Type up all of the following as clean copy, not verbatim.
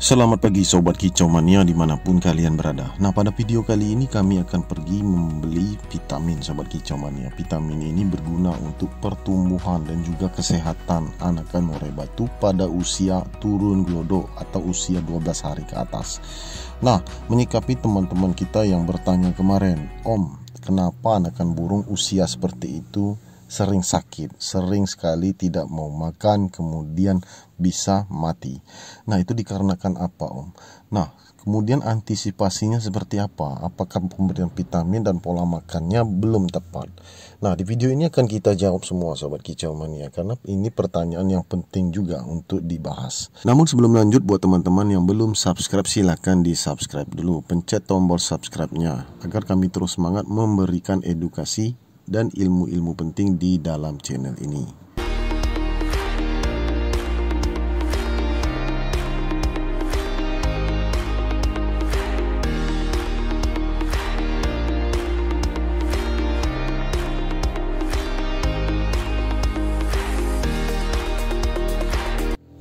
Selamat pagi Sobat Kicau Mania dimanapun kalian berada. Nah, pada video kali ini kami akan pergi membeli vitamin Sobat Kicau Mania. Vitamin ini berguna untuk pertumbuhan dan juga kesehatan anakan murai batu pada usia turun glodok atau usia 12 hari ke atas. Nah, menyikapi teman-teman kita yang bertanya kemarin, Om, kenapa anakan burung usia seperti itu sering sakit, sering sekali tidak mau makan, kemudian bisa mati. Nah, itu dikarenakan apa, Om? Nah, kemudian antisipasinya seperti apa? Apakah pemberian vitamin dan pola makannya belum tepat? Nah, di video ini akan kita jawab semua Sobat Kicau Mania, karena ini pertanyaan yang penting juga untuk dibahas. Namun sebelum lanjut, buat teman-teman yang belum subscribe, silahkan di subscribe dulu, pencet tombol subscribe-nya agar kami terus semangat memberikan edukasi dan ilmu-ilmu penting di dalam channel ini.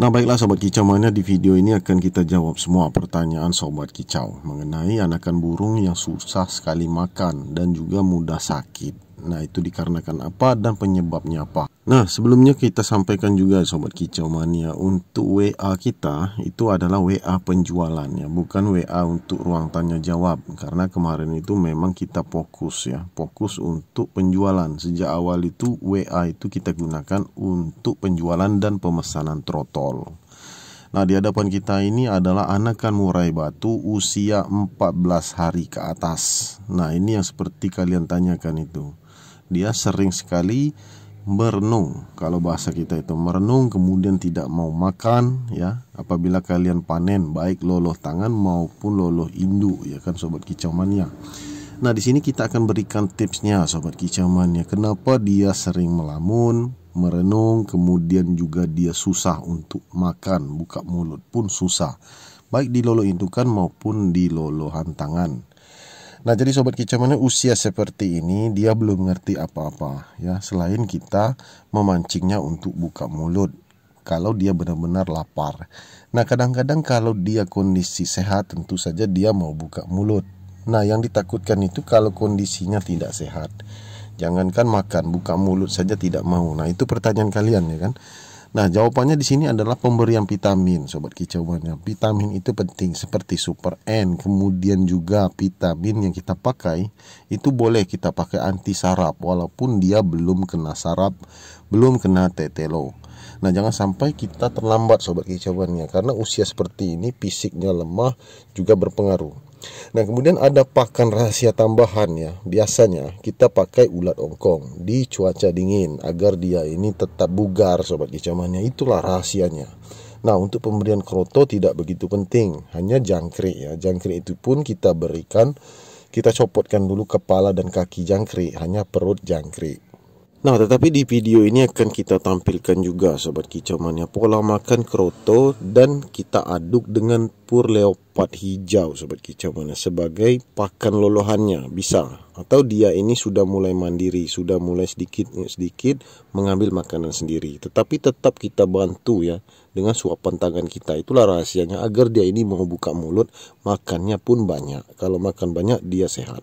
Nah, baiklah Sobat Kicau Mania, di video ini akan kita jawab semua pertanyaan Sobat Kicau mengenai anakan burung yang susah sekali makan dan juga mudah sakit. Nah, itu dikarenakan apa dan penyebabnya apa? Nah, sebelumnya kita sampaikan juga Sobat Kicau Mania, untuk WA kita itu adalah WA penjualan ya, bukan WA untuk ruang tanya jawab. Karena kemarin itu memang kita fokus untuk penjualan. Sejak awal itu WA itu kita gunakan untuk penjualan dan pemesanan trotol. Nah, di hadapan kita ini adalah anakan murai batu usia 14 hari ke atas. Nah, ini yang seperti kalian tanyakan itu. Dia sering sekali merenung, kalau bahasa kita itu merenung, kemudian tidak mau makan ya. Apabila kalian panen baik loloh tangan maupun loloh induk ya kan Sobat Kicau Mania. Nah, di sini kita akan berikan tipsnya Sobat Kicau Mania. Kenapa dia sering melamun, merenung, kemudian juga dia susah untuk makan, buka mulut pun susah, baik di loloh indukan maupun di lolohan tangan. Nah, jadi Sobat Kicau Mania, usia seperti ini dia belum ngerti apa-apa ya, selain kita memancingnya untuk buka mulut kalau dia benar-benar lapar. Nah, kadang-kadang kalau dia kondisi sehat tentu saja dia mau buka mulut. Nah, yang ditakutkan itu kalau kondisinya tidak sehat, jangankan makan, buka mulut saja tidak mau. Nah, itu pertanyaan kalian ya kan. Nah, jawabannya di sini adalah pemberian vitamin Sobat Kicau Mania. Vitamin itu penting seperti Super N, kemudian juga vitamin yang kita pakai itu boleh kita pakai anti saraf walaupun dia belum kena saraf, belum kena tetelo. Nah, jangan sampai kita terlambat Sobat Kicau Mania, karena usia seperti ini fisiknya lemah juga berpengaruh. Nah, kemudian ada pakan rahasia tambahan ya. Biasanya kita pakai ulat ongkong di cuaca dingin agar dia ini tetap bugar Sobat Kicau Mania. Itulah rahasianya. Nah, untuk pemberian kroto tidak begitu penting, hanya jangkrik ya. Jangkrik itu pun kita berikan, kita copotkan dulu kepala dan kaki jangkrik, hanya perut jangkrik. Nah, tetapi di video ini akan kita tampilkan juga Sobat Kicau Mania pola makan kroto, dan kita aduk dengan pur leopard hijau Sobat Kicau Mania sebagai pakan lolohannya bisa. Atau dia ini sudah mulai mandiri, sudah mulai sedikit mengambil makanan sendiri. Tetapi tetap kita bantu ya dengan suapan tangan kita. Itulah rahasianya agar dia ini mau buka mulut, makannya pun banyak. Kalau makan banyak dia sehat.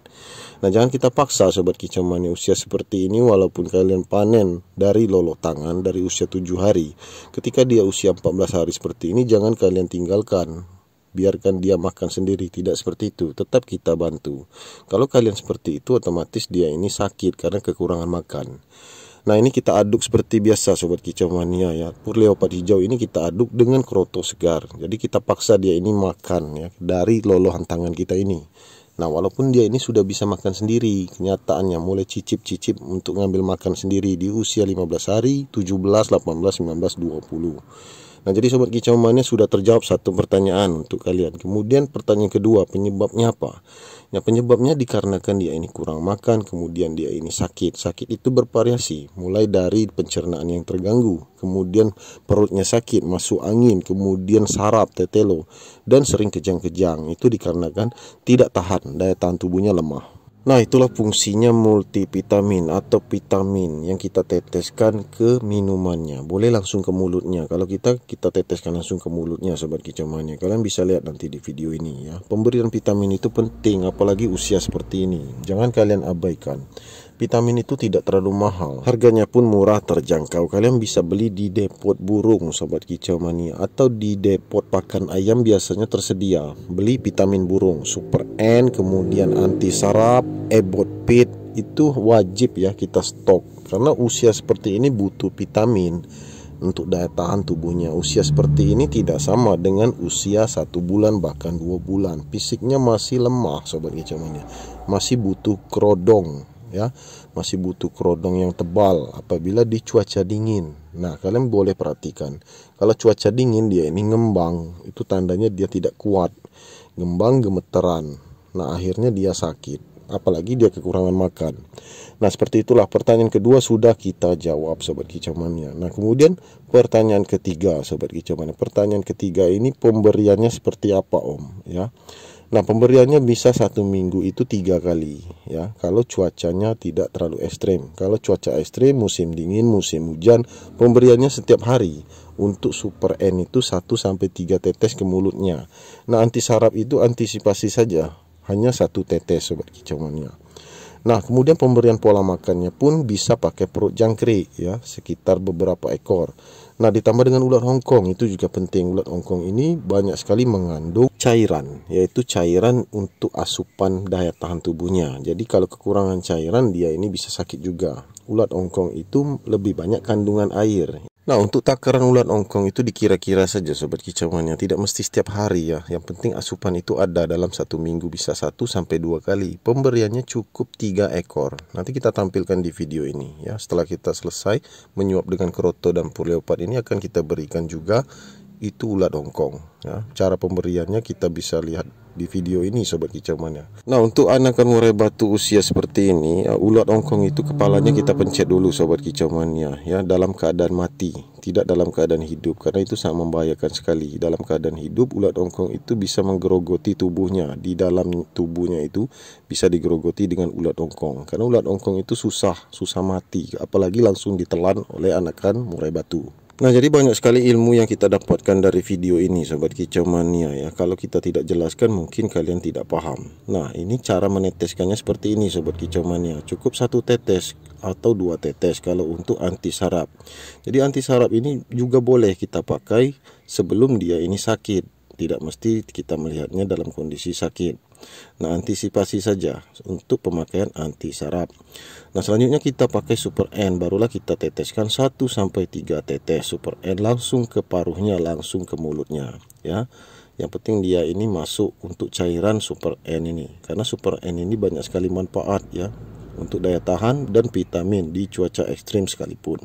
Nah, jangan kita paksa Sobat Kicau Mania usia seperti ini, walaupun kalian panen dari loloh tangan dari usia 7 hari. Ketika dia usia 14 hari seperti ini, jangan kalian tinggalkan. Biarkan dia makan sendiri, tidak seperti itu, tetap kita bantu. Kalau kalian seperti itu, otomatis dia ini sakit karena kekurangan makan. Nah, ini kita aduk seperti biasa Sobat Kicau Mania ya. Pur leopard hijau ini kita aduk dengan kroto segar. Jadi kita paksa dia ini makan ya dari lolohan tangan kita ini. Nah, walaupun dia ini sudah bisa makan sendiri, kenyataannya mulai cicip-cicip untuk ngambil makan sendiri di usia 15 hari, 17, 18, 19, 20. Nah, jadi Sobat Kicau Mania sudah terjawab satu pertanyaan untuk kalian. Kemudian pertanyaan kedua, penyebabnya apa? Ya, penyebabnya dikarenakan dia ini kurang makan, kemudian dia ini sakit. Sakit itu bervariasi, mulai dari pencernaan yang terganggu, kemudian perutnya sakit, masuk angin, kemudian saraf, tetelo, dan sering kejang-kejang. Itu dikarenakan tidak tahan, daya tahan tubuhnya lemah. Nah, itulah fungsinya multivitamin atau vitamin yang kita teteskan ke minumannya. Boleh langsung ke mulutnya. Kalau kita teteskan langsung ke mulutnya, sobat kicau mania. Kalian bisa lihat nanti di video ini ya. Pemberian vitamin itu penting, apalagi usia seperti ini. Jangan kalian abaikan. Vitamin itu tidak terlalu mahal, harganya pun murah terjangkau. Kalian bisa beli di depot burung, sobat kicau mania, atau di depot pakan ayam biasanya tersedia. Beli vitamin burung, Super N, kemudian anti saraf, Ebot Pit, itu wajib ya kita stok. Karena usia seperti ini butuh vitamin untuk daya tahan tubuhnya. Usia seperti ini tidak sama dengan usia 1 bulan bahkan 2 bulan. Fisiknya masih lemah, sobat kicau mania. Masih butuh kerodong ya, masih butuh kerodong yang tebal apabila di cuaca dingin. Nah, kalian boleh perhatikan, kalau cuaca dingin dia ini ngembang, itu tandanya dia tidak kuat, ngembang gemeteran. Nah, akhirnya dia sakit, apalagi dia kekurangan makan. Nah, seperti itulah. Pertanyaan kedua sudah kita jawab, sobat kicau mania. Nah, kemudian pertanyaan ketiga, sobat kicau mania. Pertanyaan ketiga ini pemberiannya seperti apa, Om? Ya. Nah, pemberiannya bisa 1 minggu itu 3 kali ya, kalau cuacanya tidak terlalu ekstrem. Kalau cuaca ekstrem, musim dingin, musim hujan, pemberiannya setiap hari. Untuk Super N itu 1-3 tetes ke mulutnya. Nah, anti saraf itu antisipasi saja, hanya 1 tetes, sobat kicau mania. Nah, kemudian pemberian pola makannya pun bisa pakai perut jangkrik ya, sekitar beberapa ekor. Nah, ditambah dengan ulat Hongkong, itu juga penting. Ulat Hongkong ini banyak sekali mengandung cairan, yaitu cairan untuk asupan daya tahan tubuhnya. Jadi kalau kekurangan cairan, dia ini bisa sakit juga. Ulat Hongkong itu lebih banyak kandungan air. Nah, untuk takaran ulat Hongkong itu dikira-kira saja, sobat kicau mania. Tidak mesti setiap hari ya. Yang penting asupan itu ada dalam 1 minggu, bisa 1-2 kali. Pemberiannya cukup 3 ekor. Nanti kita tampilkan di video ini ya. Setelah kita selesai menyuap dengan keroto dan pur leopard ini, akan kita berikan juga itu ulat Hongkong ya. Cara pemberiannya kita bisa lihat di video ini, sobat kicau mania. Nah, untuk anakan murai batu usia seperti ini ya, ulat Hongkong itu kepalanya kita pencet dulu, sobat kicau mania ya, dalam keadaan mati, tidak dalam keadaan hidup, karena itu sangat membahayakan sekali. Dalam keadaan hidup, ulat Hongkong itu bisa menggerogoti tubuhnya. Di dalam tubuhnya itu bisa digerogoti dengan ulat Hongkong, karena ulat Hongkong itu susah mati, apalagi langsung ditelan oleh anakan murai batu. Nah, jadi banyak sekali ilmu yang kita dapatkan dari video ini, sobat kicau mania ya. Kalau kita tidak jelaskan mungkin kalian tidak paham. Nah, ini cara meneteskannya seperti ini, sobat kicau mania. Cukup 1 tetes atau 2 tetes kalau untuk anti saraf. Jadi anti saraf ini juga boleh kita pakai sebelum dia ini sakit. Tidak mesti kita melihatnya dalam kondisi sakit. Nah, antisipasi saja untuk pemakaian anti saraf. Nah, selanjutnya kita pakai Super N, barulah kita teteskan 1-3 tetes Super N langsung ke paruhnya, langsung ke mulutnya ya. Yang penting dia ini masuk untuk cairan Super N ini, karena Super N ini banyak sekali manfaat ya, untuk daya tahan dan vitamin di cuaca ekstrim sekalipun.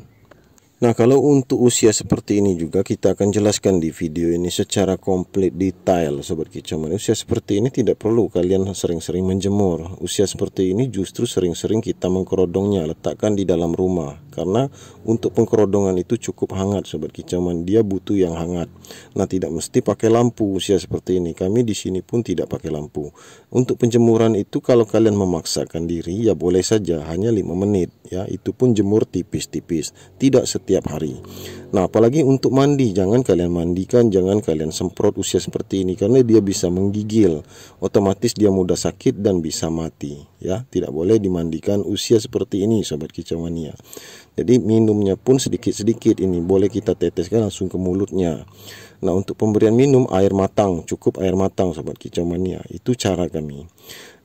Nah, kalau untuk usia seperti ini juga kita akan jelaskan di video ini secara komplit detail, sobat kicau mania. Usia seperti ini tidak perlu kalian sering-sering menjemur. Usia seperti ini justru sering-sering kita mengkerodongnya, letakkan di dalam rumah. Karena untuk pengkerodongan itu cukup hangat, sobat kicau mania. Dia butuh yang hangat. Nah, tidak mesti pakai lampu usia seperti ini. Kami di sini pun tidak pakai lampu. Untuk penjemuran itu kalau kalian memaksakan diri ya boleh saja, hanya 5 menit ya. Itu pun jemur tipis-tipis, tidak setiap hari. Nah, apalagi untuk mandi, jangan kalian mandikan, jangan kalian semprot usia seperti ini, karena dia bisa menggigil, otomatis dia mudah sakit dan bisa mati ya. Tidak boleh dimandikan usia seperti ini, sobat kicau mania. Jadi minumnya pun sedikit-sedikit, ini boleh kita teteskan langsung ke mulutnya. Nah, untuk pemberian minum air matang, cukup air matang, sobat kicau mania. Itu cara kami.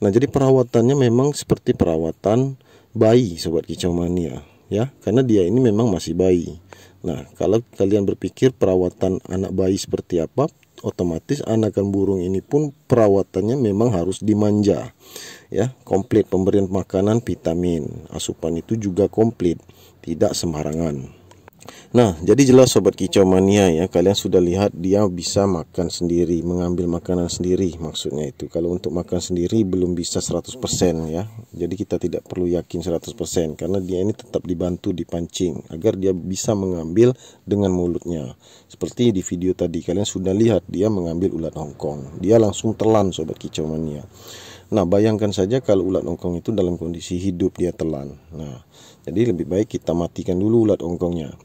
Nah, jadi perawatannya memang seperti perawatan bayi, sobat kicau mania ya, karena dia ini memang masih bayi. Nah, kalau kalian berpikir perawatan anak bayi seperti apa, otomatis anakan burung ini pun perawatannya memang harus dimanja ya, komplit pemberian makanan, vitamin, asupan itu juga komplit, tidak sembarangan. Nah, jadi jelas sobat kicau mania ya, kalian sudah lihat dia bisa makan sendiri, mengambil makanan sendiri, maksudnya itu. Kalau untuk makan sendiri belum bisa 100% ya. Jadi kita tidak perlu yakin 100% karena dia ini tetap dibantu dipancing agar dia bisa mengambil dengan mulutnya. Seperti di video tadi kalian sudah lihat dia mengambil ulat Hongkong. Dia langsung telan, sobat kicau mania. Nah, bayangkan saja kalau ulat ongkong itu dalam kondisi hidup dia telan. Nah, jadi lebih baik kita matikan dulu ulat ongkongnya.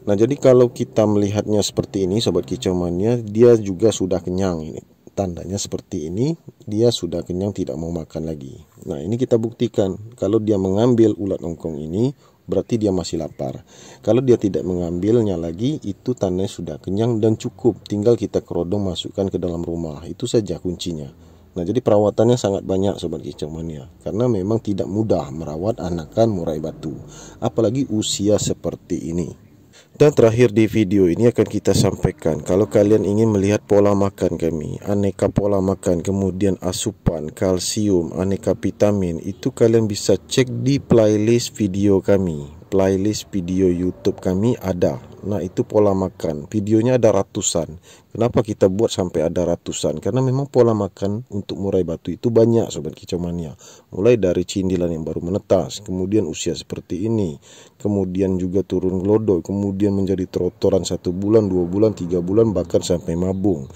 Nah, jadi kalau kita melihatnya seperti ini Sobat Kicau Mania, dia juga sudah kenyang ini. Tandanya seperti ini, dia sudah kenyang, tidak mau makan lagi. Nah, ini kita buktikan kalau dia mengambil ulat ongkong ini, berarti dia masih lapar. Kalau dia tidak mengambilnya lagi, itu tandanya sudah kenyang dan cukup. Tinggal kita kerodong, masukkan ke dalam rumah. Itu saja kuncinya. Nah, jadi perawatannya sangat banyak Sobat Kicau Mania, karena memang tidak mudah merawat anakan murai batu, apalagi usia seperti ini. Dan terakhir di video ini akan kita sampaikan, kalau kalian ingin melihat pola makan kami, aneka pola makan, kemudian asupan, kalsium, aneka vitamin, itu kalian bisa cek di playlist video kami. Playlist video YouTube kami ada. Nah, itu pola makan. Videonya ada ratusan. Kenapa kita buat sampai ada ratusan? Karena memang pola makan untuk murai batu itu banyak Sobat Kicau Mania. Mulai dari cindilan yang baru menetas, kemudian usia seperti ini, kemudian juga turun gelodok, kemudian menjadi trotoran 1 bulan, 2 bulan, 3 bulan, bahkan sampai mabung.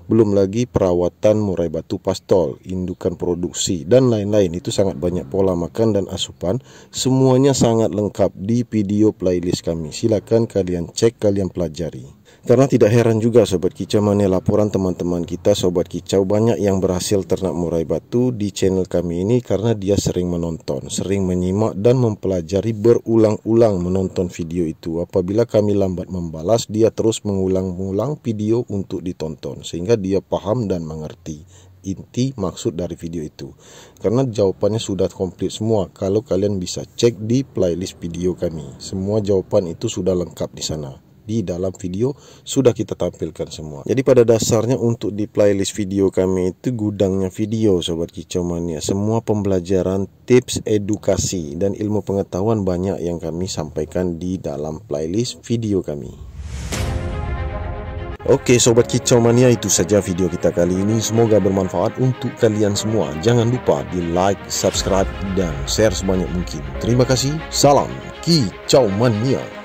Belum lagi perawatan murai batu pastol, indukan produksi, dan lain-lain. Itu sangat banyak pola makan dan asupan. Semuanya sangat lengkap di video playlist kami. Silakan kalian cek, kalian pelajari. Karena tidak heran juga Sobat Kicau Mania, laporan teman-teman kita Sobat Kicau banyak yang berhasil ternak murai batu di channel kami ini karena dia sering menonton, sering menyimak dan mempelajari, berulang-ulang menonton video itu. Apabila kami lambat membalas, dia terus mengulang-ulang video untuk ditonton sehingga dia paham dan mengerti inti maksud dari video itu. Karena jawabannya sudah komplit semua. Kalau kalian bisa cek di playlist video kami, semua jawaban itu sudah lengkap di sana. Di dalam video sudah kita tampilkan semua. Jadi pada dasarnya untuk di playlist video kami itu gudangnya video Sobat Kicau Mania. Semua pembelajaran, tips, edukasi, dan ilmu pengetahuan banyak yang kami sampaikan di dalam playlist video kami. Oke Sobat Kicau Mania, itu saja video kita kali ini. Semoga bermanfaat untuk kalian semua. Jangan lupa di like, subscribe, dan share sebanyak mungkin. Terima kasih. Salam Kicau Mania.